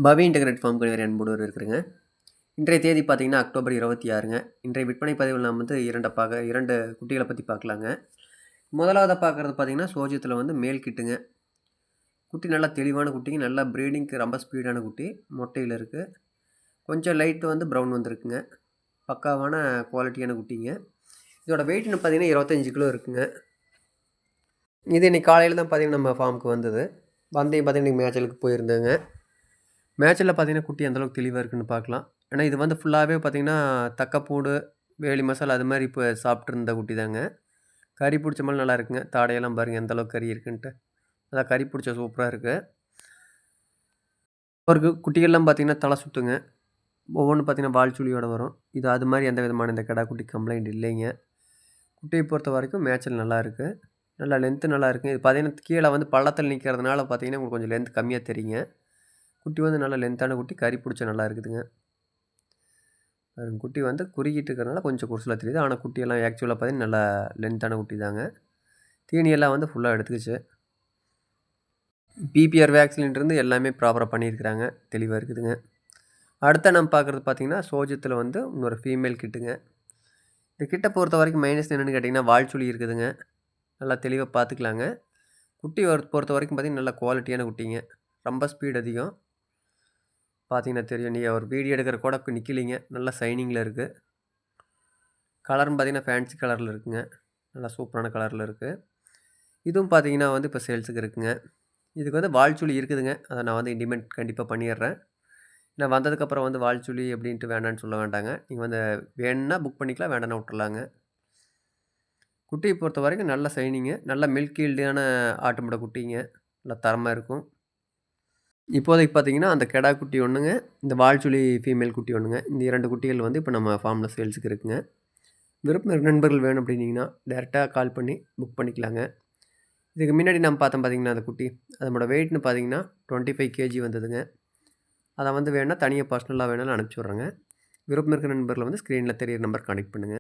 பவி integrate form கணிவர் அன்போடு இருக்கிறேங்க. இன்றைய தேதி பார்த்தீங்கன்னா அக்டோபர் 26ங்க. இன்றைய விற்பனை பதிவில் நாம் வந்து இரண்டு குட்டிகளை பற்றி பார்க்கலாங்க. முதலாவதாக பார்க்குறது பார்த்தீங்கன்னா சோஜத்தில் வந்து மேல் கிட்டுங்க. குட்டி நல்லா தெளிவான குட்டிங்க, நல்லா ப்ரீடிங்க்கு ரொம்ப ஸ்பீடான குட்டி, மொட்டையில் இருக்குது. கொஞ்சம் லைட்டு வந்து ப்ரௌன் வந்துருக்குங்க. பக்காவான குவாலிட்டியான குட்டிங்க. இதோட வெயிட்னு பார்த்தீங்கன்னா 25 கிலோ இருக்குங்க. இது இன்றைக்கி காலையில் தான் பார்த்தீங்கன்னா நம்ம ஃபார்முக்கு வந்தது. வந்தே பார்த்தீங்கன்னா இன்றைக்கி மேட்சலுக்கு போயிருந்தேங்க. மேட்சில் பார்த்தீங்கன்னா குட்டி எந்தளவுக்கு தெளிவாக இருக்குதுன்னு பார்க்கலாம். ஏன்னா இது வந்து ஃபுல்லாகவே பார்த்தீங்கன்னா தக்கப்பூடு, வேலி மசாலா அது மாதிரி இப்போ சாப்பிட்ருந்த குட்டி தாங்க. கறி பிடிச்ச மாதிரி நல்லா இருக்குங்க. தாடையெல்லாம் பாருங்கள் எந்தளவுக்கு கறி இருக்குன்ட்டு. நல்லா கறி பிடிச்ச சூப்பராக இருக்குது. ஒரு குட்டிகள்லாம் பார்த்தீங்கன்னா தலை சுற்றுங்க. ஒவ்வொன்றும் பார்த்தீங்கன்னா வால் சுழியோடு வரும். இது அது மாதிரி எந்த விதமான இந்த கடா குட்டி கம்ப்ளைண்ட் இல்லைங்க. குட்டியை பொறுத்த வரைக்கும் மேய்ச்சல் நல்லா இருக்குது. நல்லா லென்த்து நல்லா இருக்குங்க. இது பார்த்தீங்கன்னா கீழே வந்து பள்ளத்தில் நிற்கிறதுனால பார்த்தீங்கன்னா உங்களுக்கு கொஞ்சம் லென்த் கம்மியாக தெரியுங்க. குட்டி வந்து நல்லா லென்த்தான குட்டி, கறி பிடிச்ச நல்லா இருக்குதுங்க. குட்டி வந்து குறுகிட்டு இருக்கிறனால கொஞ்சம் குறுசலாக தெரியுது. ஆனால் குட்டியெல்லாம் ஆக்சுவலாக பார்த்தீங்கன்னா நல்லா லென்த்தான குட்டி தாங்க. தீனியெல்லாம் வந்து ஃபுல்லாக எடுத்துக்கிச்சு. பிபிஆர் வேக்சின்லேருந்து எல்லாமே ப்ராப்பராக பண்ணியிருக்கிறாங்க. தெளிவாக இருக்குதுங்க. அடுத்த நம்ம பார்க்குறது பார்த்திங்கன்னா சோஜத்தில் வந்து இன்னொரு ஃபீமேல் கிட்டுங்க. இந்த கிட்டை பொறுத்த வரைக்கும் மைனஸ் என்னென்னு கேட்டிங்கன்னா வால் சுழி இருக்குதுங்க. நல்லா தெளிவாக பார்த்துக்கலாங்க. குட்டி பொறுத்த வரைக்கும் பார்த்திங்கன்னா நல்லா குவாலிட்டியான குட்டிங்க. ரொம்ப ஸ்பீட் அதிகம். பார்த்தீங்கன்னா தெரியும். நீங்கள் ஒரு வீடியோ எடுக்கிற கூட நிற்கலிங்க. நல்லா சைனிங்கில் இருக்குது. கலர்னு பார்த்தீங்கன்னா ஃபேன்சி கலரில் இருக்குங்க. நல்லா சூப்பரான கலரில் இருக்குது. இதுவும் பார்த்தீங்கன்னா வந்து இப்போ சேல்ஸுக்கு இருக்குங்க. இதுக்கு வந்து வால்சுழி இருக்குதுங்க. அதை நான் வந்து இன்டிமேட் கண்டிப்பாக பண்ணிடுறேன். நான் வந்ததுக்கப்புறம் வந்து வால்சுழி அப்படின்ட்டு வேண்டான்னு சொல்ல வேண்டாங்க. நீங்கள் வந்து வேணுன்னா புக் பண்ணிக்கலாம், வேண்டாம்னா விட்டுறலாங்க. குட்டியை பொறுத்த வரைக்கும் நல்ல சைனிங்கு, நல்ல மில்க் ஈல்டான ஆட்டுமட குட்டிங்க. நல்லா தரமாக இருக்கும். இப்போதைக்கு பார்த்தீங்கன்னா அந்த கெடா குட்டி ஒன்றுங்க, இந்த வால்சுழி ஃபீமேல் குட்டி ஒன்றுங்க. இந்த 2 குட்டிகள் வந்து இப்போ நம்ம ஃபார்மில் சேல்ஸுக்கு இருக்குங்க. விருப்பம் நண்பர்கள் வேணும் அப்படின்னீங்கன்னா டேரெக்டாக கால் பண்ணி புக் பண்ணிக்கலாங்க. இதுக்கு முன்னாடி நம்ம பார்த்தோம் பார்த்தீங்கன்னா அந்த குட்டி, அதனோட வெயிட்னு பார்த்தீங்கன்னா 25 கேஜி வந்ததுங்க. அதை வந்து வேணால் தனியாக பர்சனலாக வேணாலும் அனுப்பிச்சி விட்றேங்க. விருப்பம் இருக்கிற நண்பர்கள் வந்து ஸ்க்ரீனில் தெரியிற நம்பர் கனெக்ட் பண்ணுங்கள்.